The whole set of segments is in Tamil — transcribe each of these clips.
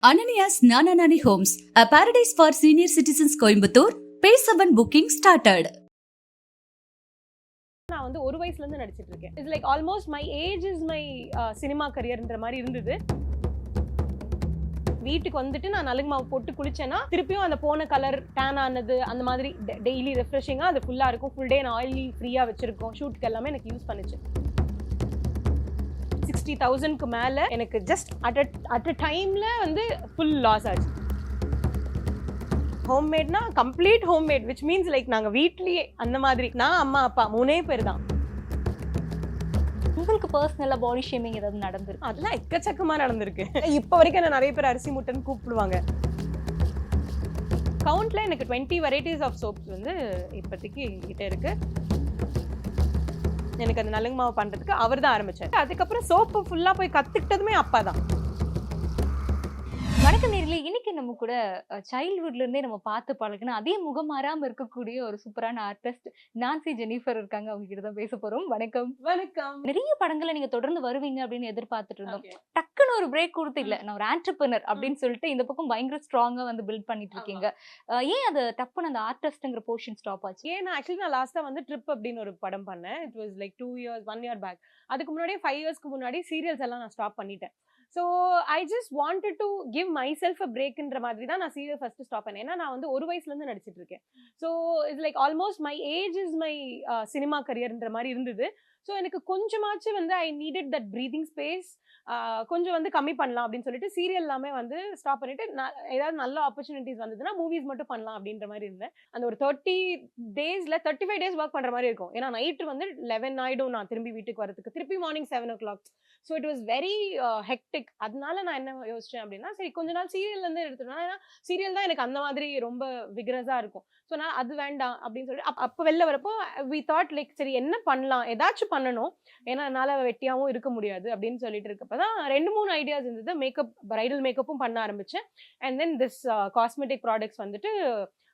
Ananias Nananani Homes, a paradise for senior citizens Coimbatore. Pay 7 booking started. நான் வந்து ஒரு வயசுல இருந்து நடிச்சிட்டு இருக்கேன். It's like almost my age is my cinema கரியர்ன்ற மாதிரி இருந்தது. வீட்டுக்கு வந்துட்டு நான் நலுங்கு மாவு போட்டு குளிச்சேன்னா திருப்பியும் அந்த போன கலர் டேன் ஆனது அந்த மாதிரி டெய்லி ரெஃப்ரெஷிங்கா அது ஃபுல்லா இருக்கும். ஃபுல் டே நான் ஆயிலி ஃப்ரீயா வச்சிருக்கோம். ஷூட்க்கு எல்லாமே எனக்கு யூஸ் பண்ணுச்சு. 60,000க்கு மேல எனக்கு ஜஸ்ட் அட் அ டைம்ல வந்து ஃபுல் லாஸ் ஆச்சு. ஹோம்மேட்னா complete homemade which means like நாங்கள் வீட்லயே அந்த மாதிரி நான் அம்மா அப்பா 3 பேர் தான். உங்களுக்கு பர்சனலா பாடி ஷேமிங் ஏதாவது நடந்திருக்கு? அதெல்லாம் எக்கச்சக்கமா நடந்திருக்கு. இப்போ வரைக்கும் என்ன நிறைய பேர் அரிசி முட்டைன்னு கூப்பிடுவாங்க. கவுண்ட்ல எனக்கு 20 வெரைட்டிஸ் ஆஃப் சோப்ஸ் வந்து இப்போதைக்கு என்கிட்ட இருக்கு. எனக்கு அந்த நலுங்கு மாவு பண்றதுக்கு அவர் தான் ஆரம்பிச்சார். அதுக்கப்புறம் சோப்பு ஃபுல்லா போய் கத்துக்கிட்டதுமே அப்பா தான். வணக்கம் நேர்களே, இன்னைக்கு நம்ம கூட சைல்ட்ஹுட்ல இருந்தே நம்ம பார்த்து பழகினா அதே முகம் மாறாம இருக்கக்கூடிய ஒரு சூப்பரான ஆர்டிஸ்ட் நான்சி ஜெனிஃபர் இருக்காங்க. அவங்க கிட்ட தான் பேச போறோம். வணக்கம். வணக்கம். நிறைய படங்களை நீங்க தொடர்ந்து வருவீங்க அப்படின்னு எதிர்பார்த்துட்டு இருந்தோம். டக்குன்னு ஒரு பிரேக் கொடுத்து இல்ல நான் ஒரு ஆண்டர்பிரனர் அப்படின்னு சொல்லிட்டு இந்த பக்கம் பயங்கர ஸ்ட்ராங்கா வந்து பில்ட் பண்ணிட்டு இருக்கீங்க. ஏன் அது டப்புன்னு அந்த ஆர்டிஸ்ட்ங்கிற போர்ஷன் ஸ்டாப் ஆச்சு? ஏன்னா ஆக்சுவலி நான் லாஸ்டா வந்து ட்ரிப் அப்படின்னு ஒரு படம் பண்ணேன். It was like 2 years 1 year back. அதுக்கு முன்னாடியே 5 இயர்ஸ்க்கு முன்னாடி சீரியல்ஸ் எல்லாம் நான் ஸ்டாப் பண்ணிட்டேன். So I just wanted to give myself a பிரேக்ன்ற மாதிரி தான் நான் சீரியல் ஃபர்ஸ்ட் ஸ்டாப் பண்ணேன். ஏன்னா நான் வந்து ஒரு வயசுல இருந்து நடிச்சிட்டு இருக்கேன். So it's like almost my age is my cinema கரியர்ன்ற மாதிரி இருந்தது. ஸோ எனக்கு கொஞ்சமாச்சும் வந்து I needed that breathing space. கொஞ்சம் வந்து கம்மி பண்ணலாம் அப்படின்னு சொல்லிட்டு சீரியல் எல்லாமே வந்து ஸ்டாப் பண்ணிட்டு ஏதாவது நல்ல ஆப்பர்ச்சுனிட்டிஸ் வந்ததுன்னா மூவிஸ் மட்டும் பண்ணலாம் அப்படின்ற மாதிரி இருந்தேன். அந்த ஒரு 30 டேஸ்ல 35 டேஸ் ஒர்க் பண்ற மாதிரி இருக்கும். ஏன்னா நைட்டு வந்து 11 ஆயிடும் நான் திரும்பி வீட்டுக்கு வரதுக்கு. திருப்பி morning 7 o'clock. So it was very hectic. அதனால நான் என்ன யோசிச்சேன் அப்படின்னா, சரி கொஞ்ச நாள் சீரியல்ல இருந்து எடுத்துட்டோம். ஏன்னா சீரியல் தான் எனக்கு அந்த மாதிரி ரொம்ப விக்ரஸா இருக்கும். ஸோ நான் அது வேண்டாம் அப்படின்னு சொல்லிட்டு அப்போ வெளில வரப்போ வி தாட் லைக் சரி என்ன பண்ணலாம், ஏதாச்சும் பண்ணணும். ஏன்னா என்னால வெட்டியாவும் இருக்க முடியாது அப்படின்னு சொல்லிட்டு இருக்கப்பதான் 2-3 ஐடியாஸ் இருந்தது. மேக்கப், பிரைடல் மேக்கப்பும் பண்ண ஆரம்பிச்சேன். And then this cosmetic products வந்துட்டு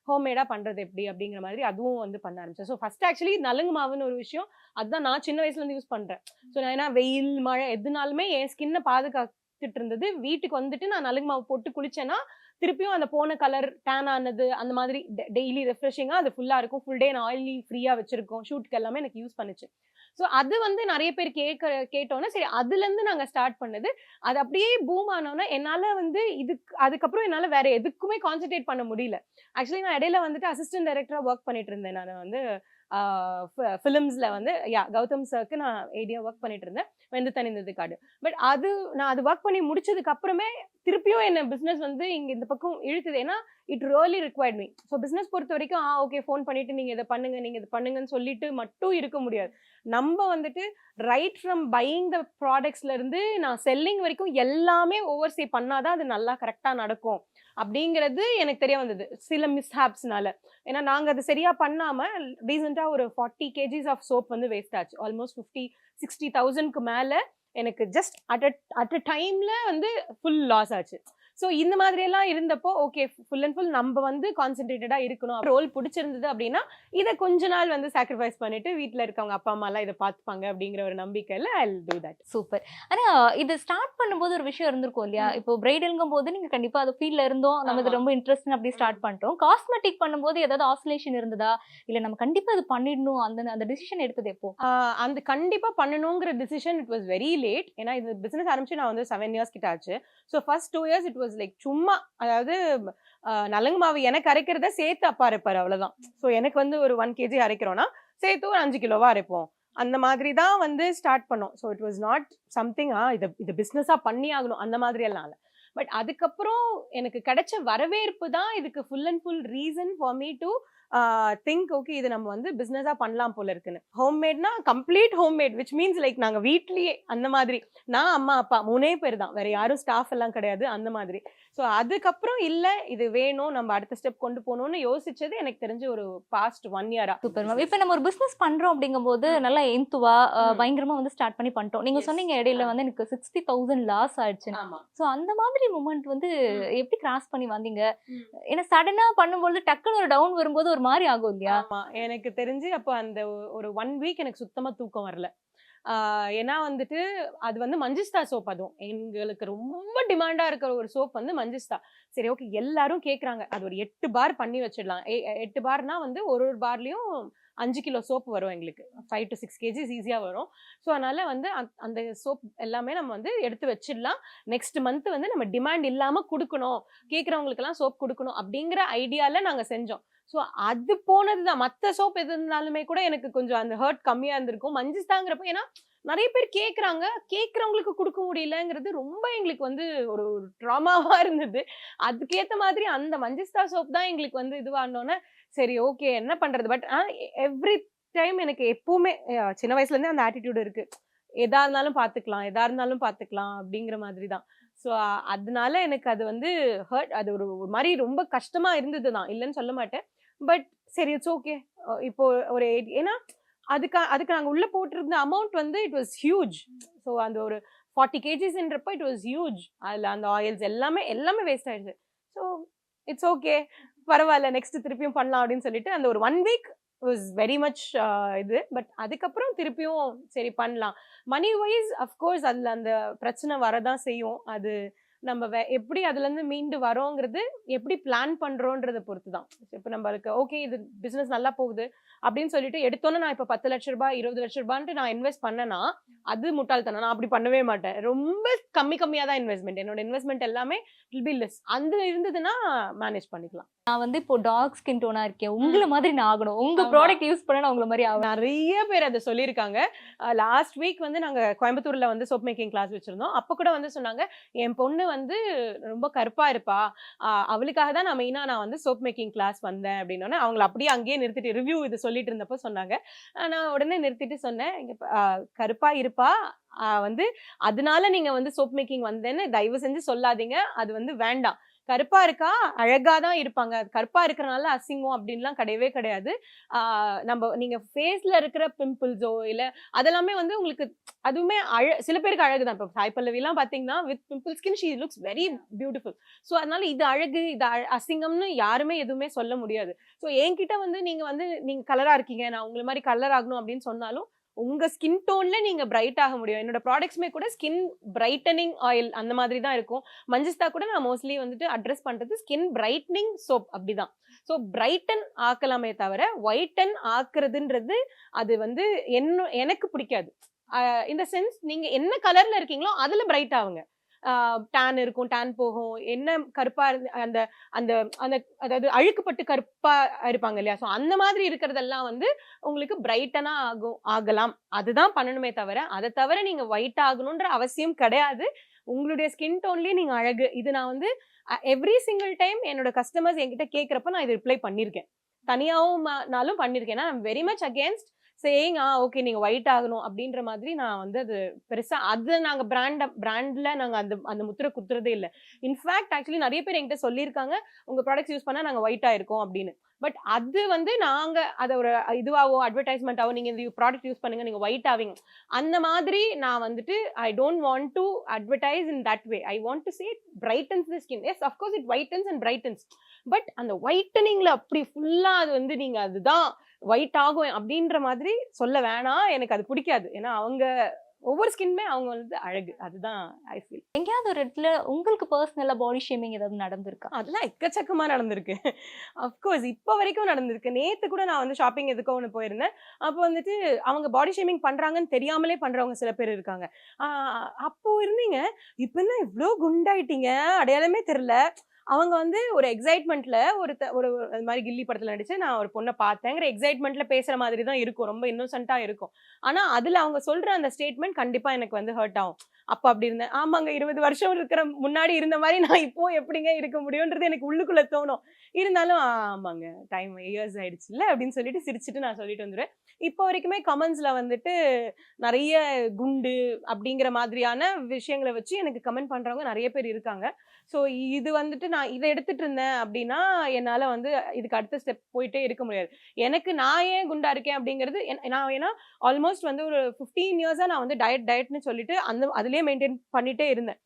ஹோம்மேடா பண்றது எப்படி அப்படிங்கிற மாதிரி அதுவும் வந்து பண்ண ஆரம்பிச்சேன். ஸோ ஃபர்ஸ்ட் ஆக்சுவலி நலுங்கு மாவுன்னு ஒரு விஷயம் அதுதான் நான் சின்ன வயசுல இருந்து யூஸ் பண்றேன். ஸோ நான் ஏன்னா வெயில் மழை எதுனாலுமே என் ஸ்கின்னை பாதுகாத்துட்டு இருந்தது. வீட்டுக்கு வந்துட்டு நான் நலுங்கு மாவு போட்டு குளிச்சேன்னா திருப்பியும் அந்த போன கலர் டேன் ஆனது அந்த மாதிரி டெய்லி ரெஃப்ரெஷிங்கா அது ஃபுல்லா இருக்கும். ஃபுல் டே நான் ஆயிலி ஃப்ரீயா வச்சிருக்கோம். ஷூட்க்கு எல்லாமே எனக்கு யூஸ் பண்ணுச்சு. ஸோ அது வந்து நிறைய பேர் கேட்டோன்னா சரி அதுலேருந்து நாங்கள் ஸ்டார்ட் பண்ணது. அது அப்படியே பூம் ஆனோன்னா என்னால் வந்து அதுக்கப்புறம் என்னால் வேற எதுக்குமே கான்சென்ட்ரேட் பண்ண முடியல. ஆக்சுவலி நான் இடையில வந்துட்டு அசிஸ்டன்ட் டைரக்டராக ஒர்க் பண்ணிட்டு இருந்தேன். நான் வந்து ஃபிலிம்ஸில் வந்து கௌதம் சருக்கு நான் ஏடியா ஒர்க் பண்ணிட்டு இருந்தேன். வெந்து தணிந்தது காடு. பட் நான் அது ஒர்க் பண்ணி முடிச்சதுக்கு அப்புறமே திருப்பியும் என்ன பிஸ்னஸ் வந்து இங்கே இந்த பக்கம் இழுத்துது. ஏன்னா it really required me. So business பொறுத்த வரைக்கும் ஓகே ஃபோன் பண்ணிட்டு நீங்கள் இதை பண்ணுங்க நீங்கள் இதை பண்ணுங்கன்னு சொல்லிட்டு மட்டும் இருக்க முடியாது. நம்ம வந்துட்டு ரைட் ஃப்ரம் பையிங் த ப்ராடக்ட்ஸ்ல இருந்து நான் செல்லிங் வரைக்கும் எல்லாமே ஓவர்சீ பண்ணாதான் அது நல்லா கரெக்டாக நடக்கும் அப்படிங்கிறது எனக்கு தெரிய வந்தது சில மிஸ்ஹாப்ஸ்னால. ஏன்னா நாங்கள் அது சரியா பண்ணாம ரீசெண்டாக ஒரு 40 kgs ஆஃப் சோப் வந்து வேஸ்ட் ஆச்சு. ஆல்மோஸ்ட் 50-60,000க்கு மேல எனக்கு ஜஸ்ட் அட் அ டைம்ல வந்து ஃபுல் லாஸ் ஆச்சு. ஸோ இந்த மாதிரி எல்லாம் இருந்தப்போ ஓகே ஃபுல் அண்ட் ஃபுல் நம்ம வந்து கான்சென்ட்ரேட்டடா இருக்கணும். ரோல் பிடிச்சிருந்தது அப்படின்னா இதை கொஞ்ச நாள் வந்து சாக்ரிஃபைஸ் பண்ணிட்டு வீட்டில் இருக்கவங்க அப்பா அம்மா எல்லாம் இதை பார்த்துப்பாங்க அப்படிங்கிற ஒரு நம்பிக்கையில I will do that. Super. ஆனா இது ஸ்டார்ட் பண்ணும்போது ஒரு விஷயம் இருந்திருக்கும் இல்லையா? இப்போ பிரைடல்ங்கும் போது நீங்க கண்டிப்பா அது ஃபீல்ட்ல இருந்தோம், நம்ம இது ரொம்ப இன்ட்ரெஸ்ட் அப்படி ஸ்டார்ட் பண்ணிட்டோம். காஸ்மெட்டிக் பண்ணும்போது ஏதாவது ஆசிலேஷன் இருந்ததா, இல்ல நம்ம கண்டிப்பா இது பண்ணிடணும் அந்த டிசிஷன் எடுத்தது எப்போ? அந்த கண்டிப்பா பண்ணணுங்கிற decision it was very late. ஏன்னா இது பிசினஸ் ஆரம்பிச்சு நான் வந்து 7 years கிட்ட ஆச்சு. So first 2 years it was like சும்மா, அதாவது நலுங்கு மாவு எனக்கு அரைக்கிறத சேர்த்து அப்பா அரைப்பாரு அவ்வளவுதான். ஸோ எனக்கு வந்து ஒரு 1 kg அரைக்கிறோம்னா சேர்த்து ஒரு 5 கிலோவா அரைப்போம். அந்த மாதிரி தான் வந்து ஸ்டார்ட் பண்ணோம். So it was not something இது பிஸ்னஸா பண்ணி ஆகணும் அந்த மாதிரி எல்லாம் இல்லை. பட் அதுக்கப்புறம் எனக்கு கிடைச்ச வரவேற்பு தான் இதுக்கு full and full reason for me to think okay இது நம்ம வந்து பிஸ்னஸா பண்ணலாம் போல இருக்குன்னு. ஹோம்மேட்னா complete homemade which means like நாங்கள் வீட்லயே அந்த மாதிரி நான் அம்மா அப்பா 3 பேர் தான், வேற யாரும் ஸ்டாஃப் எல்லாம் கிடையாது அந்த மாதிரி. ஸோ அதுக்கப்புறம் இல்லை இது வேணும் நம்ம அடுத்த ஸ்டெப் கொண்டு போகணும்னு யோசிச்சது எனக்கு தெரிஞ்சு ஒரு பாஸ்ட் 1 year. Super ma'am. இப்போ நம்ம ஒரு பிசினஸ் பண்றோம் அப்படிங்கும்போது நல்லா எந்துவா பயங்கரமா வந்து ஸ்டார்ட் பண்ணி பண்ணிட்டோம். நீங்க சொன்னீங்க இடையில வந்து எனக்கு 60,000 லாஸ் ஆயிடுச்சு. ஸோ அந்த மாதிரி மூமெண்ட் வந்து எப்படி கிராஸ் பண்ணி வந்தீங்க? ஏன்னா சடனா பண்ணும்போது டக்குன்னு ஒரு டவுன் வரும்போது ஒரு மாதிரி ஆகும் இல்லையா? ஆமா, எனக்கு தெரிஞ்சு அப்போ அந்த ஒரு 1 week எனக்கு சுத்தமா தூக்கம் வரல. ஏன்னா வந்துட்டு அது வந்து மஞ்சிஸ்தா சோப். அதுவும் எங்களுக்கு ரொம்ப டிமாண்டா இருக்கிற ஒரு சோப் வந்து மஞ்சிஸ்தா. சரி ஓகே, எல்லாரும் கேக்குறாங்க. அது ஒரு 8 பார் பண்ணி வச்சிடலாம். 8 பார்னா வந்து ஒரு பார்லயும் 5 கிலோ சோப் வரும் எங்களுக்கு. 5 to 6 கேஜிஸ் ஈஸியா வரும். ஸோ அதனால வந்து அந்த சோப் எல்லாமே நம்ம வந்து எடுத்து வச்சிடலாம். நெக்ஸ்ட் மந்த் வந்து நம்ம டிமாண்ட் இல்லாம குடுக்கணும், கேட்கறவங்களுக்கெல்லாம் சோப் குடுக்கணும் அப்படிங்கிற ஐடியால நாங்க செஞ்சோம். ஸோ அது போனதுதான். மத்த சோப் எது இருந்தாலுமே கூட எனக்கு கொஞ்சம் அந்த ஹர்ட் கம்மியா இருந்திருக்கும். மஞ்சிஸ்தாங்கிறப்ப ஏன்னா நெறைய பேர் கேட்கறாங்க. கேட்கறவங்களுக்கு குடுக்க முடியலங்கிறது ரொம்ப எங்களுக்கு வந்து ஒரு ட்ராமாவா இருந்தது. அதுக்கேத்த மாதிரி அந்த மஞ்சிஸ்தா சோப் தான் எங்களுக்கு வந்து இதுவானோனே, சரி ஓகே என்ன பண்றது? பட் எவ்ரி டைம் எனக்கு எப்பவுமே சின்ன வயசுல இருந்தே அந்த ஆட்டிட்யூட் இருக்கு. எதா இருந்தாலும் பாத்துக்கலாம், எதா இருந்தாலும் பாத்துக்கலாம் அப்படிங்கிற மாதிரி தான். ஸோ அதனால எனக்கு அது வந்து அது ஒரு ஒரு மாரி ரொம்ப கஷ்டமா இருந்தது தான். இல்லன்னு சொல்ல மாட்டேன். பட் சரி இட்ஸ் ஓகே. இப்போ ஒரு ஏன்னா அதுக்கு நாங்க உள்ள போட்டிருந்த அமௌண்ட் வந்து இட் வாஸ் ஹியூஜ். ஸோ அந்த ஒரு 40 கேஜிஸ்ன்றப்ப இட் வாஸ் ஹியூஜ். அதுல அந்த ஆயில்ஸ் எல்லாமே எல்லாமே வேஸ்ட் ஆயிடுச்சு. So it's okay. பரவால்ல, நெக்ஸ்ட் திருப்பியும் பண்ணலாம் அப்படின்னு சொல்லிட்டு அந்த ஒரு 1 வீக் வாஸ் வெரி மச் இது. பட் அதுக்கப்புறம் திருப்பியும் சரி பண்ணலாம். மனி வைஸ் அஃப்கோர்ஸ் அதுல அந்த பிரச்சனை வரதான் செய்யும். அது நம்ம எப்படி அதுல இருந்து மீண்டு வரோங்கிறது எப்படி பிளான் பண்றோன்றத பொறுத்து தான். இப்ப நம்மளுக்கு ஓகே இது பிசினஸ் நல்லா போகுது அப்படின்னு சொல்லிட்டு எடுத்தோன்னே நான் இப்ப 10 லட்ச ரூபாய் 20 லட்ச ரூபான்ட்டு நான் இன்வெஸ்ட் பண்ணனா அது முட்டாள்தனம். நான் அப்படி பண்ணவே மாட்டேன். ரொம்ப கம்மியா தான் இன்வெஸ்ட்மெண்ட். என்னோட இன்வெஸ்ட்மெண்ட் எல்லாமே வில் பி லெஸ். அந்த இருந்ததுன்னா மேனேஜ் பண்ணிக்கலாம். நான் வந்து இப்போ டார்க் ஸ்கின் டோனா இருக்கேன், உங்கள மாதிரி நான் ஆகணும், உங்க ஆமா. ப்ராடக்ட் யூஸ் பண்ண நான் உங்கள மாதிரி ஆகணும். நிறைய பேர் அத சொல்லியிருக்காங்க. லாஸ்ட் வீக் வந்து நாங்க கோயம்புத்தூர்ல வந்து சோப் மேக்கிங் கிளாஸ் வச்சிருந்தோம். அப்ப கூட வந்து சொன்னாங்க, என் பொண்ணு வந்து ரொம்ப கருப்பா இருப்பா. அவளுக்காக தான் நான் வந்து சோப் மேக்கிங் கிளாஸ் வந்தேன் அப்படின்னோனே, அவங்கள அப்படியே அங்கேயே நிறுத்திட்டு ரிவ்யூ இது சொல்லிட்டு இருந்தப்போ சொன்னாங்க. நான் உடனே நிறுத்திட்டு சொன்னேன், இங்க கருப்பா இருப்பா. வந்து அதனால நீங்க வந்து சோப் மேக்கிங் வந்தேன்னு தயவு செஞ்சு சொல்லாதீங்க. அது வந்து வேண்டாம். கருப்பா இருக்கா, அழகா தான் இருப்பாங்க. கருப்பா இருக்கறனால அசிங்கம் அப்படின்லாம் கிடையவே கிடையாது. நீங்க ஃபேஸ்ல இருக்கிற பிம்பிள்ஸோ இல்ல அதெல்லாமே வந்து உங்களுக்கு அதுவுமே சில பேருக்கு அழகு தான். இப்ப சாய் பல்லவிலாம் பாத்தீங்கன்னா with pimple skin she looks very beautiful. So அதனால இது அழகு, இது அசிங்கம்னு யாருமே எதுவுமே சொல்ல முடியாது. ஸோ என்கிட்ட வந்து நீங்க கலரா இருக்கீங்க, நான் உங்களை மாதிரி கலர் ஆகணும் அப்படின்னு சொன்னாலும் உங்க ஸ்கின் டோன்ல நீங்க பிரைட் ஆக முடியும். என்னோட ப்ராடக்ட்ஸ்மே கூட ஸ்கின் பிரைட்டனிங் ஆயில் அந்த மாதிரி தான் இருக்கும். மஞ்சிஸ்தா கூட நான் மோஸ்ட்லி வந்துட்டு அட்ரஸ் பண்றது ஸ்கின் பிரைட்னிங் சோப் அப்படிதான். ஸோ பிரைட்டன் ஆக்கலாமே தவிர ஒயிட்டன் ஆக்குறதுன்றது அது வந்து எனக்கு பிடிக்காது. இந்த சென்ஸ் நீங்க என்ன கலர்ல இருக்கீங்களோ அதுல பிரைட் ஆகுங்க. டேன் இருக்கும், டேன் போகும். என்ன கருப்பா அந்த அந்த அந்த அதாவது அழுக்குப்பட்டு கருப்பா இருப்பாங்க இல்லையா? ஸோ அந்த மாதிரி இருக்கிறதெல்லாம் வந்து உங்களுக்கு பிரைட்டனா ஆகலாம். அதுதான் பண்ணணுமே தவிர, அதை தவிர நீங்க ஒயிட் ஆகணும்ன்ற அவசியம் கிடையாது. உங்களுடைய ஸ்கின் டோன்லயே நீங்க அழகு. இது நான் வந்து எவ்ரி சிங்கிள் டைம் என்னோட கஸ்டமர்ஸ் என்கிட்ட கேட்கறப்ப நான் இது ரிப்ளை பண்ணிருக்கேன். தனியாவும் நாளும் பண்ணிருக்கேன். ஏன்னா very much against saying okay நீங்க ஒயிட் ஆகணும் அப்படின்ற மாதிரி நான் வந்து அது பெருசா அது நாங்க பிராண்ட்ல நாங்க அந்த அந்த முத்திரை குத்துறதே இல்ல. இன்ஃபேக்ட் ஆக்சுவலி நிறைய பேர் என்கிட்ட சொல்லியிருக்காங்க, உங்க ப்ராடக்ட்ஸ் யூஸ் பண்ணா நாங்க ஒயிட் ஆயிருக்கோம் அப்படின்னு. பட் அது வந்து நாங்க அதை ஒரு இதுவாவோ அட்வர்டைஸ்மெண்டாவோ நீங்க இந்த ப்ராடக்ட் யூஸ் பண்ணுங்க நீங்க ஒயிட் ஆவீங்க அந்த மாதிரி நான் வந்துட்டு I don't want to advertise in that way. I want to say it brightens the skin. Yes of course it whitens and brightens. But அந்த ஒயிட்டனிங்ல அப்படி ஃபுல்லா அது வந்து நீங்க அதுதான் ஒயிட் ஆகும் அப்படின்ற மாதிரி சொல்ல வேணாம். எனக்கு அது பிடிக்காது. ஏன்னா அவங்க ஒவ்வொரு ஸ்கின்மே அவங்க வந்து அழகு. அதுதான் ஐ ஃபீல். எங்கேயாவது ஒரு இடத்துல உங்களுக்கு பர்சனலா பாடி ஷேமிங் ஏதாவது நடந்திருக்கா? அதெல்லாம் எக்கச்சக்கமா நடந்திருக்கு. அஃப்கோர்ஸ் இப்ப வரைக்கும் நடந்திருக்கு. நேத்து கூட நான் வந்து ஷாப்பிங் எதுக்கோ ஒண்ணு போயிருந்தேன். அப்போ வந்துட்டு அவங்க பாடி ஷேமிங் பண்றாங்கன்னு தெரியாமலே பண்றவங்க சில பேர் இருக்காங்க. அப்போ இருந்தீங்க, இப்ப என்ன இவ்ளோ குண்டாயிட்டீங்க, அடையாளமே தெரியல. அவங்க வந்து ஒரு எக்ஸைட்மெண்ட்ல ஒரு அது மாதிரி கில்லி படத்துல நடிச்சு நான் ஒரு பொண்ணை பார்த்தேங்கிற எக்ஸைட்மெண்ட்ல பேசுற மாதிரி தான் இருக்கும். ரொம்ப இன்னோசென்ட்டா இருக்கும். ஆனா அதுல அவங்க சொல்ற அந்த ஸ்டேட்மெண்ட் கண்டிப்பா எனக்கு வந்து ஹர்ட் ஆகும். அப்ப அப்படி இருந்தேன். ஆமாங்க 20 வருஷம் இருக்கிற முன்னாடி இருந்த மாதிரி நான் இப்போ எப்படிங்க இருக்க முடியும்ன்றது எனக்கு உள்ளுக்குள்ள தோணும். இருந்தாலும் ஆமாங்க டைம் இயர்ஸ் ஆயிடுச்சுல்ல அப்படின்னு சொல்லிட்டு சிரிச்சுட்டு நான் சொல்லிட்டு வந்துடுவேன். இப்போ வரைக்குமே கமெண்ட்ஸ்ல வந்துட்டு நிறைய குண்டு அப்படிங்கிற மாதிரியான விஷயங்களை வச்சு எனக்கு கமெண்ட் பண்றவங்க நிறைய பேர் இருக்காங்க. ஸோ இது வந்துட்டு நான் இதை எடுத்துட்டு இருந்தேன் அப்படின்னா என்னால வந்து இதுக்கு அடுத்த ஸ்டெப் போயிட்டே இருக்க முடியாது. எனக்கு நான் ஏன் குண்டா இருக்கேன் அப்படிங்கிறது நான் ஏன்னா ஆல்மோஸ்ட் வந்து ஒரு 15 இயர்ஸா நான் வந்து டயட்னு சொல்லிட்டு அதுலயே மெயின்டைன் பண்ணிட்டே இருந்தேன்.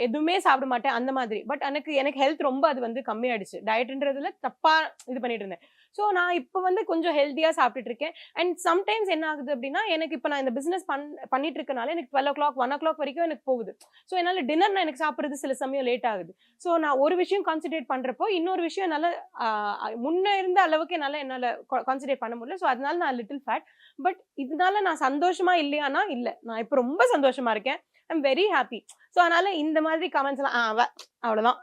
எதுவுமே சாப்பிட மாட்டேன் அந்த மாதிரி. பட் எனக்கு ஹெல்த் ரொம்ப அது வந்து கம்மியாயிடுச்சு. டயட்ன்றதுல தப்பா இது பண்ணிட்டு இருந்தேன். ஸோ நான் இப்போ வந்து கொஞ்சம் ஹெல்த்தியாக சாப்பிட்டுட்டு இருக்கேன். அண்ட் சம்டைம்ஸ் என்ன ஆகுது அப்படின்னா, எனக்கு இப்போ நான் இந்த பிஸ்னஸ் பண்ணிட்டு இருக்கனால எனக்கு 12 o'clock 1 o'clock வரைக்கும் எனக்கு போகுது. ஸோ என்னால் டின்னர் நான் எனக்கு சாப்பிட்றது சில சமயம் லேட் ஆகுது. ஸோ நான் ஒரு விஷயம் கான்சென்ட்ரேட் பண்ணுறப்போ இன்னொரு விஷயம் என்னால் முன்ன இருந்த அளவுக்கு என்னால் கான்சென்ட்ரேட் பண்ண முடியல. ஸோ அதனால நான் லிட்டில் ஃபேட். பட் இதனால நான் சந்தோஷமா இல்லையானா இல்லை, நான் இப்போ ரொம்ப சந்தோஷமா இருக்கேன். I'm very happy. ஸோ அதனால இந்த மாதிரி கமெண்ட்ஸ் எல்லாம் அவ்வளோதான்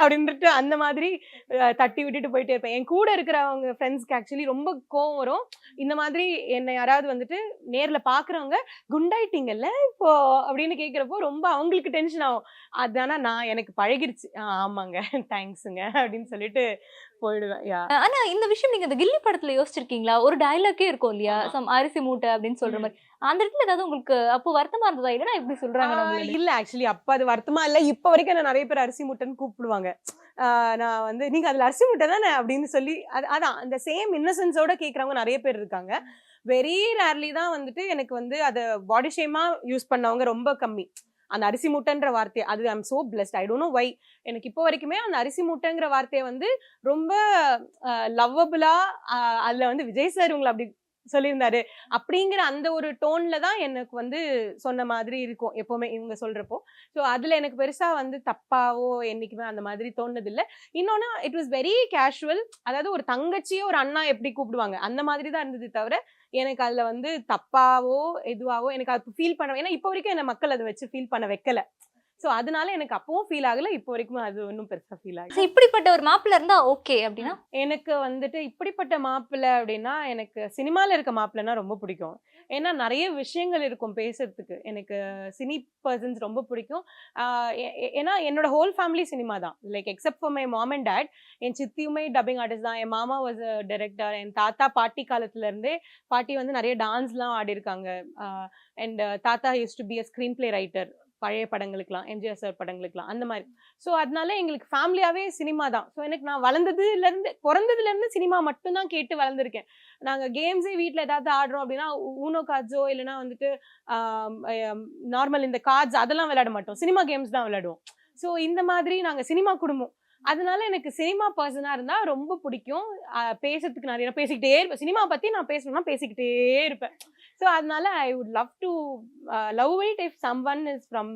அப்படின்ட்டு அந்த மாதிரி தட்டி விட்டுட்டு போயிட்டே இருப்பேன். என் கூட இருக்கிறவங்க ஃப்ரெண்ட்ஸ்க்கு ஆக்சுவலி ரொம்ப கோவம் வரும். இந்த மாதிரி என்னை யாராவது வந்துட்டு நேர்ல பாக்குறவங்க குண்டாயிட்டீங்கல்ல இப்போ அப்படின்னு கேட்கிறப்போ ரொம்ப அவங்களுக்கு டென்ஷன் ஆகும். அதானா நான் எனக்கு பழகிடுச்சு. ஆமாங்க தேங்க்ஸுங்க அப்படின்னு சொல்லிட்டு போயிடுவேன். ஆனா இந்த விஷயம் நீங்க இந்த கில்லி படத்துல யோசிச்சிருக்கீங்களா? ஒரு டயலாக்கே இருக்கும் இல்லையா, அரிசி மூட்டை அப்படின்னு சொல்ற மாதிரி. அந்த இடத்துல ஏதாவது உங்களுக்கு அப்போ வருத்தமா இருந்ததா? இல்லைன்னா எப்படி சொல்றாங்க? இல்ல ஆக்சுவலி அப்ப அது வருத்தமா இல்ல. இப்ப வரைக்கும் என்ன நிறைய பேர் அரிசி முட்டைன்னு கூப்பிடுவாங்க. நான் வந்து நீங்க அதுல அரிசி முட்டை தானே அப்படின்னு சொல்லி அதான் அந்த சேம் இன்னசென்ஸோட கேட்கறவங்க நிறைய பேர் இருக்காங்க. வெரி ரேர்லி தான் வந்துட்டு எனக்கு வந்து அதை பாடி ஷேமா யூஸ் பண்ணவங்க ரொம்ப கம்மி. அந்த அரிசி மூட்டைன்ற வார்த்தையை அது I'm so blessed. I don't know why. எனக்கு இப்போ வரைக்குமே அந்த அரிசி மூட்டைங்கிற வார்த்தையை வந்து ரொம்ப லவ்வபிளா அதுல வந்து விஜய் சார் உங்களை அப்படி சொல்லியிருந்தாரு அப்படிங்கிற அந்த ஒரு டோன்ல தான் எனக்கு வந்து சொன்ன மாதிரி இருக்கும் எப்பவுமே இவங்க சொல்றப்போ. ஸோ அதுல எனக்கு பெருசா வந்து தப்பாவோ என்னைக்குமே அந்த மாதிரி தோணுது இல்லை. இன்னொன்னு இட் வாஸ் வெரி கேஷுவல். அதாவது ஒரு தங்கச்சியோ ஒரு அண்ணா எப்படி கூப்பிடுவாங்க அந்த மாதிரி தான் இருந்தது தவிர எனக்கு அதுல வந்து தப்பாவோ எதுவாவோ எனக்கு அது ஃபீல் பண்ண, ஏன்னா இப்போ வரைக்கும் என்ன மக்கள் அதை வச்சு ஃபீல் பண்ண வைக்கல. சோ அதனால எனக்கு அப்பவும் ஃபீல் ஆகல, இப்போ வரைக்கும் அது ஒன்றும் பெருசா ஃபீல் ஆகல. இப்படிப்பட்ட ஒரு மாப்பிள்ள இருந்தா ஓகே அப்படின்னா எனக்கு வந்துட்டு இப்படிப்பட்ட மாப்பிள்ளை அப்படின்னா எனக்கு சினிமால இருக்க மாப்பிள்ளைனா ரொம்ப பிடிக்கும். ஏன்னா நிறைய விஷயங்கள் இருக்கும் பேசுறதுக்கு. எனக்கு சினி பர்சன்ஸ் ரொம்ப பிடிக்கும். ஏன்னா என்னோட ஹோல் ஃபேமிலி சினிமா தான். Like except for my mom and dad. என் சித்தியுமே டப்பிங் ஆர்டிஸ்ட் தான். என் மாமா வாஸ் அ டைரக்டர். என் தாத்தா பாட்டி காலத்துல இருந்தே பாட்டி வந்து நிறைய டான்ஸ்லாம் ஆடி இருக்காங்க. அண்ட் தாத்தா use to be a screen play writer. பழைய படங்களுக்குலாம், எம்ஜிஆர் சார் படங்களுக்குலாம் அந்த மாதிரி. ஸோ அதனால எங்களுக்கு ஃபேமிலியாவே சினிமா தான். ஸோ எனக்கு நான் பிறந்ததுல இருந்து சினிமா மட்டும் தான் கேட்டு வளர்ந்துருக்கேன். நாங்க கேம்ஸே வீட்டில் ஏதாவது ஆடுறோம் அப்படின்னா ஊனோ கார்ட்ஸோ இல்லைன்னா வந்துட்டு நார்மல் இந்த கார்ட்ஸ் அதெல்லாம் விளையாட மாட்டோம். சினிமா கேம்ஸ் தான் விளையாடுவோம். ஸோ இந்த மாதிரி நாங்க சினிமா குடும்பம். அதனால எனக்கு சினிமா பர்சனா இருந்தா ரொம்ப பிடிக்கும். பேசுறதுக்கு நிறைய பேசிக்கிட்டே இருப்பேன். சினிமா பத்தி நான் பேசணும்னா பேசிக்கிட்டே இருப்பேன். ஸோ அதனால I would love to love it if someone is from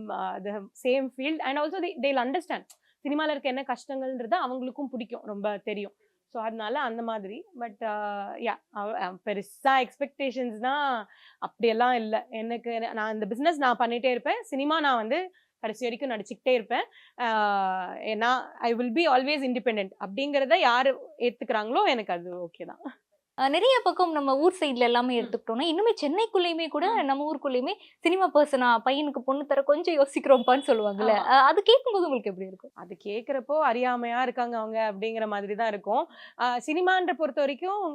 the same field and also தேல் அண்டர்ஸ்டாண்ட். சினிமால இருக்க என்ன கஷ்டங்கள்ன்றது அவங்களுக்கும் பிடிக்கும், ரொம்ப தெரியும். ஸோ அதனால அந்த மாதிரி. பட் பெருசா எக்ஸ்பெக்டேஷன்ஸ்னா அப்படியெல்லாம் இல்லை எனக்கு. நான் இந்த பிஸ்னஸ் நான் பண்ணிட்டே இருப்பேன். சினிமா நான் வந்து கடைசி வரைக்கும் நடிச்சுக்கிட்டே இருப்பேன். ஏன்னா I will be always independent அப்படிங்கிறத யாரு ஏத்துக்கிறாங்களோ எனக்கு அது ஓகே தான். நிறைய பக்கம் நம்ம ஊர் சைட்ல எல்லாமே எடுத்துக்கிட்டோம்னா இன்னுமே சென்னைக்குள்ளேயுமே கூட நம்ம ஊருக்குள்ளேயுமே சினிமா பர்சனா பையனுக்கு பொண்ணு தர கொஞ்சம் யோசிக்கிறோம்ப்பான்னு சொல்லுவாங்கல்ல, அது கேட்கும்போது உங்களுக்கு எப்படி இருக்கும்? அது கேட்குறப்போ அறியாமையா இருக்காங்க அவங்க அப்படிங்கிற மாதிரி தான் இருக்கும். சினிமான்ற பொறுத்த வரைக்கும்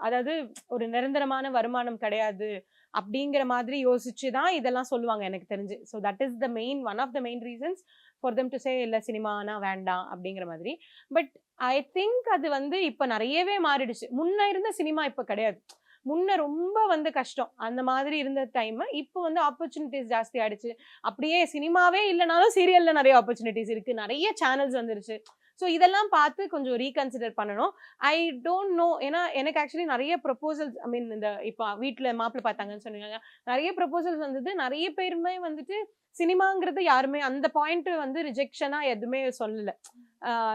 அதாவது ஒரு நிரந்தரமான வருமானம் கிடையாது அப்படிங்கிற மாதிரி யோசிச்சு தான் இதெல்லாம் சொல்லுவாங்க எனக்கு தெரிஞ்சு. So that is the main one of the main reasons for them to say இல்லை சினிமானா வேண்டாம் அப்படிங்கிற மாதிரி. பட் ஐ திங்க் அது வந்து இப்போ நிறையவே மாறிடுச்சு. முன்ன இருந்த சினிமா இப்போ கிடையாது. முன்ன ரொம்ப வந்து கஷ்டம் அந்த மாதிரி இருந்த டைம். இப்போ வந்து ஆப்பர்ச்சுனிட்டிஸ் ஜாஸ்தி ஆயிடுச்சு. அப்படியே சினிமாவே இல்லைனாலும் சீரியல்ல நிறைய ஆப்பர்ச்சுனிட்டிஸ் இருக்கு, நிறைய சேனல்ஸ் வந்துருச்சு. ஸோ இதெல்லாம் பார்த்து கொஞ்சம் ரீகன்சிடர் பண்ணணும். ஐ டோன்ட் நோ. ஏன்னா எனக்கு ஆக்சுவலி நிறைய ப்ரொபோசல்ஸ், ஐ மீன் இந்த இப்போ வீட்டில் மாப்பிள்ளை பார்த்தாங்கன்னு சொன்னீங்க, நிறைய ப்ரொபோசல்ஸ் வந்தது. நிறைய பேருமே வந்துட்டு சினிமாங்கிறது யாருமே அந்த பாயிண்ட் வந்து ரிஜெக்ஷனா எதுவுமே சொல்லல.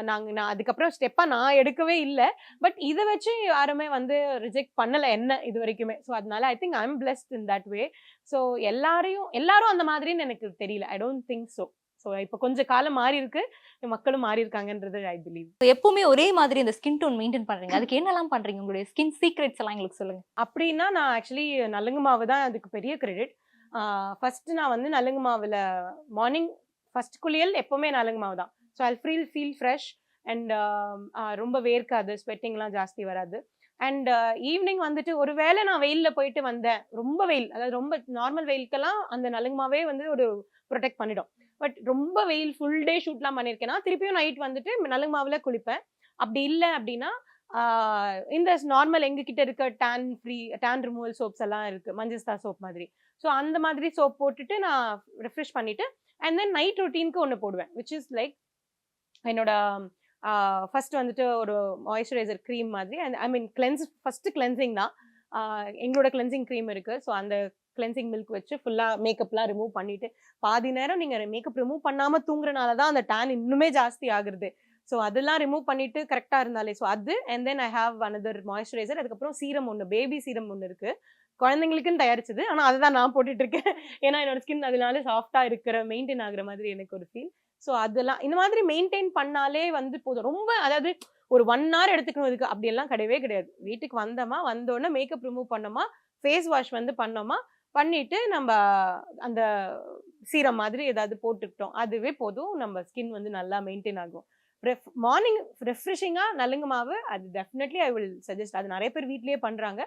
நான் அதுக்கப்புறம் ஸ்டெப்பா நான் எடுக்கவே இல்லை. பட் இதை வச்சு யாருமே வந்து ரிஜெக்ட் பண்ணல என்ன இது வரைக்குமே. ஸோ அதனால I think I am blessed in that way. So எல்லாரும் அந்த மாதிரின்னு எனக்கு தெரியல. I don't think so. So இப்போ கொஞ்சம் காலம் மாறி இருக்கு, மக்களும் மாறி இருக்காங்கன்றது ஐ பிலீவ். எப்பவுமே ஒரே மாதிரி இந்த ஸ்கின் டோன் மெயின்டைன் பண்றீங்க, அதுக்கு என்னெல்லாம் பண்றீங்க? உங்களுடைய ஸ்கின் சீக்ரெட்ஸ் எல்லாம் எங்களுக்கு சொல்லுங்க. அப்படின்னா நான் ஆக்சுவலி நலுங்கு மாவு தான் அதுக்கு பெரிய கிரெடிட். ஃபர்ஸ்ட் நான் வந்து நலுங்கு மாவுல மார்னிங் ஃபர்ஸ்ட் குளியல் எப்பவுமே நலுங்கு மாவு தான். So I feel fresh and ரொம்ப வேர்க்காது, ஸ்வெட்டிங்லாம் ஜாஸ்தி வராது. அண்ட் ஈவினிங் வந்துட்டு ஒரு வேளை நான் வெயிலில் போயிட்டு வந்தேன், ரொம்ப வெயில், அதாவது ரொம்ப நார்மல் வெயிலுக்கெல்லாம் அந்த நலுங்கு மாவே வந்து ஒரு ப்ரொடெக்ட் பண்ணிடும். பட் ரொம்ப வெயில் ஃபுல் டே ஷூட்லாம் பண்ணியிருக்கேன்னா திருப்பியும் நைட் வந்துட்டு நலுங்கு மாவுல குளிப்பேன். அப்படி இல்லை அப்படின்னா இந்த நார்மல் எங்ககிட்ட இருக்க டேன் ரிமூவல் சோப்ஸ் எல்லாம் இருக்கு, மஞ்சஸ்தா சோப் மாதிரி. ஸோ அந்த மாதிரி சோப் போட்டுட்டு நான் ரெஃப்ரெஷ் பண்ணிட்டு அண்ட் தென் நைட் ரொட்டீனுக்கு ஒன்று போடுவேன், விச் இஸ் லைக் என்னோட ஃபர்ஸ்ட் வந்துட்டு ஒரு மாய்ஸ்சரைசர் க்ரீம் மாதிரி and I mean first cleansing தான். எங்களோட கிளென்சிங் க்ரீம் இருக்கு. ஸோ அந்த கிளென்சிங் மில்க் வச்சு ஃபுல்லாக மேக்கப்லாம் ரிமூவ் பண்ணிட்டு பாதி நேரம் நீங்கள் மேக்கப் ரிமூவ் பண்ணாமல் தூங்குறனால தான் அந்த டேன் இன்னுமே ஜாஸ்தி ஆகுறது. ஸோ அதெல்லாம் ரிமூவ் பண்ணிட்டு கரெக்டாக இருந்தாலே ஸோ அது and then I have another moisturiser. அதுக்கப்புறம் சீரம் ஒன்று, பேபி சீரம் ஒன்று இருக்கு, குழந்தைங்களுக்குன்னு தயாரிச்சது. ஆனால் அதை தான் நான் போட்டுட்டு இருக்கேன். ஏன்னா என்னோட ஸ்கின் அதனால சாஃப்டாக இருக்கிற மெயின்டைன் ஆகுற மாதிரி எனக்கு ஒரு ஃபீல். ஸோ அதெல்லாம் இந்த மாதிரி மெயின்டைன் பண்ணாலே வந்து போதும். ரொம்ப அதாவது ஒரு 1 hour எடுத்துக்கணும் இதுக்கு, அப்படியெல்லாம் கிடையவே கிடையாது. வீட்டுக்கு வந்தோமா, வந்தோடனே மேக்கப் ரிமூவ் பண்ணோமா, ஃபேஸ் வாஷ் வந்து பண்ணோமா, பண்ணிட்டு நம்ம அந்த சீரம் மாதிரி ஏதாவது போட்டுக்கிட்டோம், அதுவே போதும். நம்ம ஸ்கின் வந்து நல்லா மெயின்டைன் ஆகும். மார்னிங் ரெஃப்ரெஷிங்கா நலுங்கு மாவு அது டெஃபினெட்லி ஐ வில் சஜஸ்ட். அது நிறைய பேர் வீட்லயே பண்றாங்க,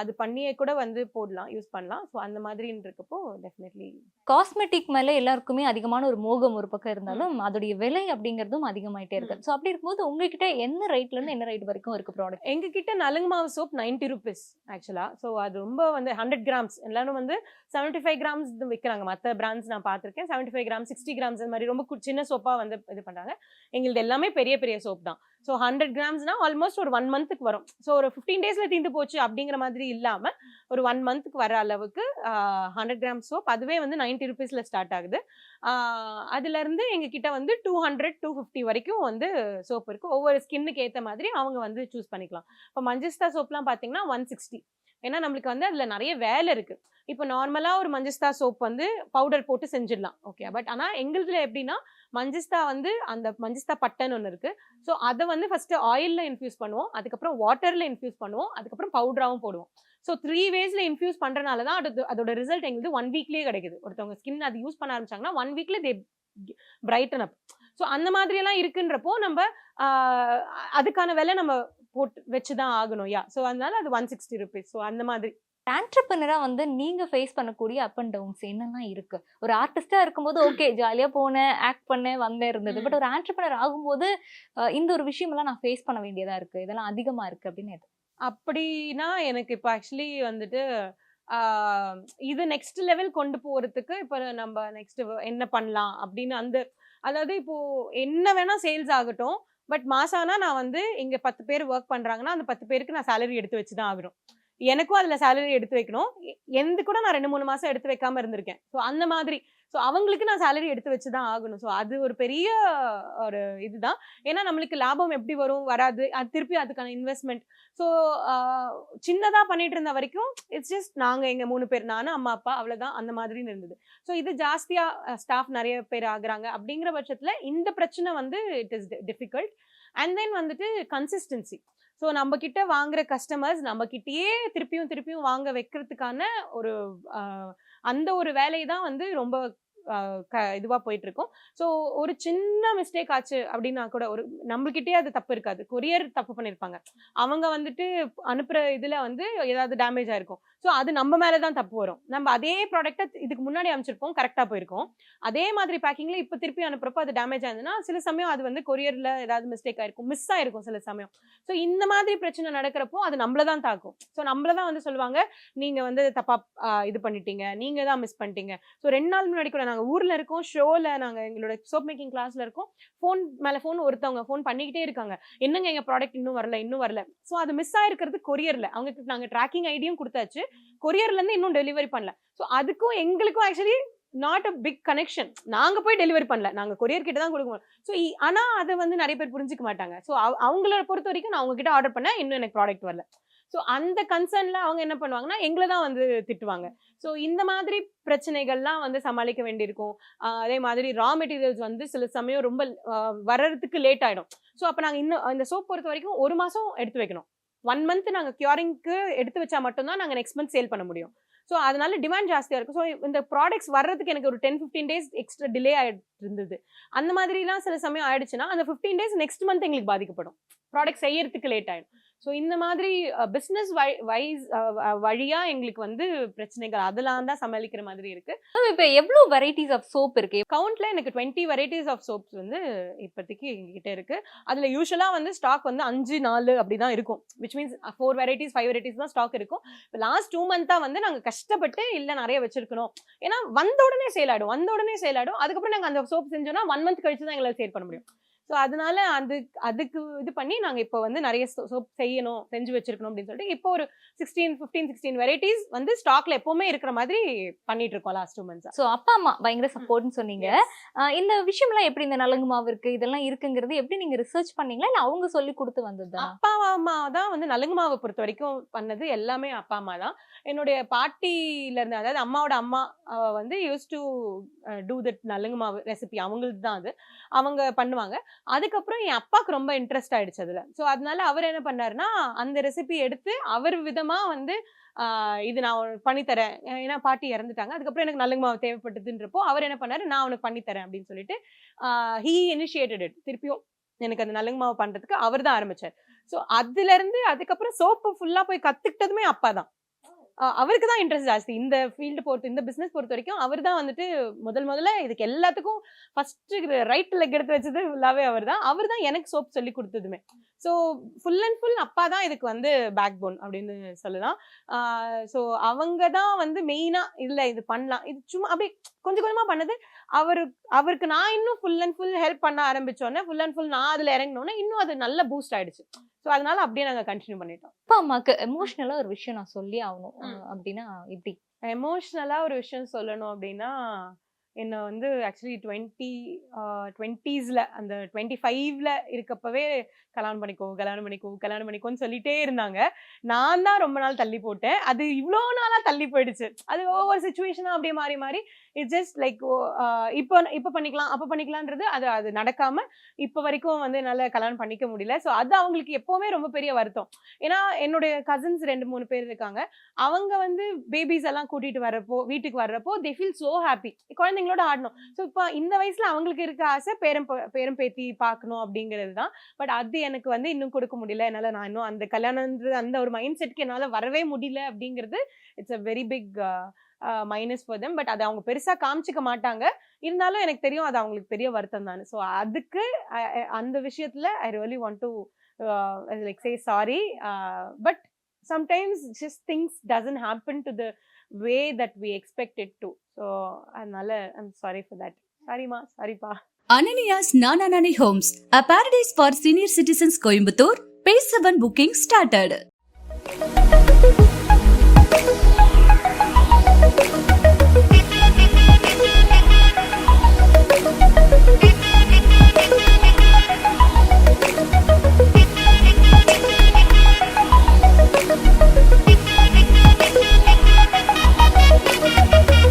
அது பண்ணியே கூட வந்து போடலாம், யூஸ் பண்ணலாம். ஸோ அந்த மாதிரின்னு இருக்கப்போ டெஃபினெட்லி காஸ்மெட்டிக் மேல எல்லாருக்குமே அதிகமான ஒரு மோகம் ஒரு பக்கம் இருந்தாலும் அதோடைய விலை அப்படிங்கிறதும் அதிகமாயிட்டே இருக்கு. ஸோ அப்படி இருக்கும்போது உங்ககிட்ட என்ன ரேட்ல இருந்து என்ன ரேட் வரைக்கும் இருக்கு ப்ராடக்ட்? எங்க கிட்ட நலுங்கு மாவு சோப் 90 rupees ஆக்சுவலா. ஸோ அது ரொம்ப வந்து 100 grams எல்லாரும் வந்து 75 grams விற்கிறாங்க. மற்ற பிராண்ட்ஸ் நான் பார்த்துருக்கேன் 75 grams 60 grams இந்த மாதிரி ரொம்ப சின்ன சோப்பா வந்து இது பண்றாங்க. எங்களுக்கு எல்லாமே பெரிய பெரிய சோப் தான். ஸோ 100 gramsனா ஆல்மோஸ்ட் ஒரு 1 monthக்கு வரும். ஸோ ஒரு 15 daysல தீந்து போச்சு அப்படிங்கிற மாதிரி இல்லாம ஒரு 1 monthக்கு வர அளவுக்கு 100 grams சோப் அதுவே வந்து 90 rupeesல ஸ்டார்ட் ஆகுது. அதுல இருந்து எங்க கிட்ட வந்து 200 250 வரைக்கும் வந்து சோப் இருக்கு. ஒவ்வொரு ஸ்கின்னுக்கு ஏத்த மாதிரி அவங்க வந்து சூஸ் பண்ணிக்கலாம். இப்போ மஞ்சிஸ்தா சோப்லாம் பாத்தீங்கன்னா 160. ஏன்னா நம்மளுக்கு வந்து அதுல நிறைய வேலை இருக்கு. இப்போ நார்மலா ஒரு மஞ்சிஸ்தா சோப் வந்து பவுடர் போட்டு செஞ்சிடலாம், ஓகே. பட் ஆனா எங்களுதுல எப்படின்னா மஞ்சிஸ்தா வந்து அந்த மஞ்சிஸ்தா பட்டன் ஒன்று இருக்கு. ஸோ அதை வந்து ஃபர்ஸ்ட் ஆயில்ல இன்ஃபியூஸ் பண்ணுவோம், அதுக்கப்புறம் வாட்டர்ல இன்ஃபியூஸ் பண்ணுவோம், அதுக்கப்புறம் பவுடராகவும் போடுவோம். ஸோ 3 waysல இன்ஃபியூஸ் பண்றதுனால தான் அதோட ரிசல்ட் எங்களுக்கு 1 weekலயே கிடைக்குது. ஒருத்தவங்க ஸ்கின் அது யூஸ் பண்ண ஆரம்பிச்சாங்கன்னா 1 weekல தே பிரைட்டன் அப். ஸோ அந்த மாதிரி எல்லாம் இருக்குன்றப்போ நம்ம அதுக்கான விலை நம்ம போட்டு வச்சுதான் ஆகணும். யா ஸோ அதனால அது 160 rupees. ஸோ அந்த மாதிரி ஆண்டர்பிரினரா வந்து நீங்க ஃபேஸ் பண்ணக்கூடிய அப் அண்ட் டவுன்ஸ் என்னெல்லாம் இருக்கு? ஒரு ஆர்டிஸ்டா இருக்கும்போது ஓகே ஜாலியா போனேன், ஆக்ட் பண்ணேன், வந்தேன் இருந்தது. பட் ஒரு ஆண்டர்பிரினர் ஆகும்போது இந்த ஒரு விஷயம் எல்லாம் நான் ஃபேஸ் பண்ண வேண்டியதா இருக்கு, இதெல்லாம் அதிகமா இருக்கு அப்படின்னு எது? அப்படின்னா எனக்கு இப்போ ஆக்சுவலி வந்துட்டு இது நெக்ஸ்ட் லெவல் கொண்டு போறதுக்கு இப்போ நம்ம நெக்ஸ்ட் என்ன பண்ணலாம் அப்படின்னு அதாவது இப்போ என்ன வேணா சேல்ஸ் ஆகட்டும், பட் மாசானா நான் வந்து இங்க 10 பேர் ஒர்க் பண்றாங்கன்னா அந்த 10 பேருக்கு நான் சேலரி எடுத்து வச்சுதான் ஆகணும். எனக்கும் அதுல சேலரி எடுத்து வைக்கணும். எந்த கூட நான் 2-3 மாசம் எடுத்து வைக்காம இருந்திருக்கேன். ஸோ அந்த மாதிரி ஸோ அவங்களுக்கு நான் சேலரி எடுத்து வச்சுதான் ஆகணும். ஸோ அது ஒரு பெரிய ஒரு இதுதான். ஏன்னா நம்மளுக்கு லாபம் எப்படி வரும் வராது, அது திருப்பி அதுக்கான இன்வெஸ்ட்மெண்ட். ஸோ சின்னதா பண்ணிட்டு இருந்த வரைக்கும் இட்ஸ் ஜஸ்ட் நாங்க எங்க 3 பேர், நானும் அம்மா அப்பா அவ்வளவுதான், அந்த மாதிரி இருந்தது. ஸோ இது ஜாஸ்தியா ஸ்டாஃப் நிறைய பேர் ஆகுறாங்க அப்படிங்கிற பட்சத்துல இந்த பிரச்சனை வந்து it is difficult. And then வந்துட்டு கன்சிஸ்டன்சி. ஸோ நம்ம கிட்ட வாங்குற கஸ்டமர்ஸ் நம்ம கிட்டயே திருப்பியும் திருப்பியும் வாங்க வைக்கிறதுக்கான ஒரு அந்த ஒரு வேலை தான் வந்து ரொம்ப இதுவா போயிட்டு இருக்கும். ஸோ ஒரு சின்ன மிஸ்டேக் ஆச்சு அப்படின்னா கூட ஒரு நம்மகிட்டயே அது தப்பு இருக்காது, கொரியர் தப்பு பண்ணிருப்பாங்க, அவங்க வந்துட்டு அனுப்புற இதுல வந்து ஏதாவது டேமேஜ் ஆயிருக்கும். ஸோ அது நம்ம மேலதான் தப்பு வரும். நம்ம அதே ப்ராடக்ட்டை இதுக்கு முன்னாடி அனுப்பிச்சிருப்போம், கரெக்டா போயிருக்கோம். அதே மாதிரி பேக்கிங்ல இப்ப திருப்பி அனுப்புறப்போ அது டேமேஜ் ஆயிருந்ததுன்னா சில சமயம் அது வந்து கொரியர்ல ஏதாவது மிஸ்டேக் ஆயிருக்கும், மிஸ் ஆயிருக்கும் சில சமயம். ஸோ இந்த மாதிரி பிரச்சனை நடக்கிறப்போ அது நம்மளதான் தாக்கும். ஸோ நம்மளதான் வந்து சொல்லுவாங்க, நீங்க வந்து தப்பா இது பண்ணிட்டீங்க, நீங்க தான் மிஸ் பண்ணிட்டீங்க. ஸோ 2 நாள் முன்னாடி கூட நாங்க ஊர்ல இருக்கோம், ஷோல நாங்க எங்களோட சோப் மேக்கிங் கிளாஸ்ல இருக்கோம், ஃபோன் மேல ஃபோன் ஒருத்தவங்க ஃபோன் பண்ணிக்கிட்டே இருக்காங்க, என்னங்க எங்க ப்ராடக்ட் இன்னும் வரல. ஸோ அது மிஸ் ஆயிருக்கிறது கொரியர்ல. அவங்க நாங்க ட்ராக்கிங் ஐடியும் கொடுத்தாச்சு, கொரியர்ல இருந்து இன்னும் டெலிவரி பண்ணல. ஸோ அதுக்கும் எங்களுக்கும் actually not a big connection. நாங்க போய் டெலிவரி பண்ணல, நாங்க கொரியர் கிட்ட தான் கொடுக்கணும். ஸோ ஆனா அதை வந்து நிறைய பேர் புரிஞ்சுக்க மாட்டாங்க. ஸோ அவங்கள பொறுத்த வரைக்கும் நான் அவங்க கிட்ட ஆர்டர் பண்ணேன், இன்னும் எனக்கு ப்ராடக்ட் வரல. ஸோ அந்த கன்சர்ன்ல அவங்க என்ன பண்ணுவாங்கன்னா எங்களை தான் வந்து திட்டுவாங்க. ஸோ இந்த மாதிரி பிரச்சனைகள்லாம் வந்து சமாளிக்க வேண்டியிருக்கும். அதே மாதிரி ரா மெட்டீரியல்ஸ் வந்து சில சமயம் ரொம்ப வர்றதுக்கு லேட் ஆயிடும். ஸோ அப்போ நாங்கள் இன்னும் இந்த சோப் பொறுத்த வரைக்கும் 1 மாசம் எடுத்து வைக்கணும். 1 month நாங்கள் கியூரிங்க்கு எடுத்து வச்சா மட்டும்தான் நாங்கள் நெக்ஸ்ட் மந்த் சேல் பண்ண முடியும். ஸோ அதனால டிமாண்ட் ஜாஸ்தியாக இருக்கும். ஸோ இந்த ப்ராடக்ட்ஸ் வர்றதுக்கு எனக்கு ஒரு 10-15 days எக்ஸ்ட்ரா டிலே ஆகிட்டு இருந்தது. அந்த மாதிரிலாம் சில சமயம் ஆயிடுச்சுன்னா அந்த 15 days நெக்ஸ்ட் மந்த் எங்களுக்கு பாதிக்கப்படும், ப்ராடக்ட் செய்யறதுக்கு லேட் ஆயிடும். ஸோ இந்த மாதிரி பிஸ்னஸ் வைஸ் வழியா எங்களுக்கு வந்து பிரச்சனைகள் அதெல்லாம் தான் சமாளிக்கிற மாதிரி இருக்கு. இப்போ எவ்வளவு வெரைட்டிஸ் ஆஃப் சோப் இருக்கு? கவுண்ட்ல எனக்கு 20 வெரைட்டிஸ் ஆஃப் சோப்ஸ் வந்து இப்போதைக்கு எங்ககிட்ட இருக்கு. அதுல யூஸ்வலா வந்து ஸ்டாக் வந்து 5-4 அப்படிதான் இருக்கும். விச் மீன்ஸ் 4 வெரைட்டிஸ் 5 வெரைட்டிஸ் தான் ஸ்டாக் இருக்கும். லாஸ்ட் 2 months வந்து நாங்க கஷ்டப்பட்டு இல்ல நிறைய வச்சிருக்கணும், ஏன்னா வந்த உடனே சேல் ஆயிடும். அதுக்கப்புறம் நாங்க அந்த சோப் செஞ்சோம்னா 1 month கழிச்சு தான் எங்களால் சேல் பண்ண முடியும். ஸோ அதனால அதுக்கு இது பண்ணி நாங்கள் இப்போ வந்து நிறைய சோப் செஞ்சு வச்சிருக்கணும் அப்படின்னு சொல்லிட்டு இப்போ ஒரு 16 வெரைட்டிஸ் வந்து ஸ்டாக்ல எப்பவுமே இருக்கிற மாதிரி பண்ணிட்டு இருக்கோம் லாஸ்ட் 2 months. சோ அப்பா அம்மா பயங்கர சப்போர்ட்னு சொன்னீங்க. இந்த விஷயம்லாம் எப்படி இந்த நலங்கு மாவு இருக்கு இதெல்லாம் இருக்குங்கிறது எப்படி நீங்க ரிசர்ச் பண்ணீங்களா இல்ல அவங்க சொல்லி கொடுத்து வந்ததா? அப்பா அம்மா தான் வந்து நலுங்கு மாவை பொறுத்த வரைக்கும் பண்ணது எல்லாமே அப்பா அம்மா தான். என்னுடைய பாட்டியில இருந்து, அதாவது அம்மாவோட அம்மா வந்து யூஸ் டு டூ தட் நலுங்கு மாவு ரெசிபி, அவங்களுக்கு தான் அது, அவங்க பண்ணுவாங்க. அதுக்கப்புறம் என் அப்பாவுக்கு ரொம்ப இன்ட்ரெஸ்ட் ஆயிடுச்சு அதுல. ஸோ அதனால அவர் என்ன பண்ணாருன்னா அந்த ரெசிபி எடுத்து அவர் விதமா வந்து இது நான் பண்ணித்தரேன், ஏன்னா பாட்டி இறந்துட்டாங்க, அதுக்கப்புறம் எனக்கு நலுங்கு மாவு தேவைப்பட்டதுன்றப்போ அவர் என்ன பண்ணாரு, நான் உனக்கு பண்ணித்தரேன் அப்படின்னு சொல்லிட்டு ஹீ இனிஷியேட்டட் இட். திருப்பியும் எனக்கு அந்த நலுங்கு மாவு பண்றதுக்கு அவர் தான் ஆரம்பிச்சார். ஸோ அதுல இருந்து அதுக்கப்புறம் சோப்பு ஃபுல்லா போய் கத்துக்கிட்டதுமே அப்பா தான். அவருக்கு தான் இன்ட்ரெஸ்ட் ஜாஸ்தி இந்த ஃபீல்டு பொறுத்து, இந்த பிசினஸ் பொறுத்த வரைக்கும் அவர் தான் வந்துட்டு முதல்ல இதுக்கு எல்லாத்துக்கும் ஃபர்ஸ்ட் ரைட் லெக் எடுத்து வச்சது ஃபுல்லாவே அவர் தான் எனக்கு சோப் சொல்லி கொடுத்ததுமே. ஸோ ஃபுல் அண்ட் ஃபுல் அப்பா தான் இதுக்கு வந்து பேக் போன் அப்படின்னு சொல்லலாம். ஸோ அவங்க தான் வந்து மெயினா இல்லை இது பண்ணலாம், இது சும்மா அப்படியே கொஞ்சம் கொஞ்சமா பண்ணது. அவருக்கு நான் இன்னும் ஃபுல் அண்ட் ஃபுல் ஹெல்ப் பண்ண ஆரம்பிச்சோன்னே, ஃபுல் அண்ட் ஃபுல் நான் அதுல இறங்கினோன்னே இன்னும் அது நல்ல பூஸ்ட் ஆயிடுச்சு. ஸோ அதனால அப்படியே நாங்க கண்டினியூ பண்ணிட்டோம். அப்பா அம்மாக்கு எமோஷனலா ஒரு விஷயம் நான் சொல்லி ஆகணும் அப்படின்னா எப்படி? எமோஷ்னலா ஒரு விஷயம் சொல்லணும் அப்படின்னா, என்ன வந்து ஆக்சுவலி 20s அந்த 25ல இருக்கப்பவே கல்யாணம் பண்ணிக்கோன்னு சொல்லிட்டே இருந்தாங்க. நான் தான் ரொம்ப நாள் தள்ளி போட்டேன். அது இவ்வளோ நாளா தள்ளி போயிடுச்சு. அது ஒவ்வொரு சுச்சுவேஷனா அப்படியே மாறி மாறி இட்ஸ் ஜஸ்ட் லைக் இப்போ பண்ணிக்கலாம் அப்போ பண்ணிக்கலான்றது அது நடக்காம இப்போ வரைக்கும் வந்து என்னால் கல்யாணம் பண்ணிக்க முடியல. ஸோ அது அவங்களுக்கு எப்பவுமே ரொம்ப பெரிய வருத்தம். ஏன்னா என்னுடைய கசின்ஸ் 2-3 பேர் இருக்காங்க. அவங்க வந்து பேபிஸ் எல்லாம் கூட்டிட்டு வீட்டுக்கு வர்றப்போ தே ஃபீல் சோ ஹாப்பி, குழந்தைங்களோட ஆடணும். ஸோ இப்போ இந்த வயசுல அவங்களுக்கு இருக்க ஆசை பேரம் பேத்தி பார்க்கணும் அப்படிங்கிறது தான். பட் அது எனக்கு வந்து இன்னும் கொடுக்க முடியல. என்னால நான் இன்னும் அந்த கல்யாணம்ன்றது அந்த ஒரு மைண்ட் செட்க்கு என்னால வரவே முடியல அப்படிங்கிறது it's a very big minus for them. But அதை அவங்க பெருசா காமிச்சிக்க மாட்டாங்க. இருந்தாலும் எனக்கு தெரியும் அது அவங்களுக்கு பெரிய வருத்தம் தான். ஸோ அதுக்கு அந்த விஷயத்துல I really want to like say sorry. But sometimes just things doesn't happen to the way that we expect it to. So அதனால I'm sorry for that. Sorry pa. Ananias Nananani Homes, a paradise for senior citizens, Coimbatore. Pay 7 booking started.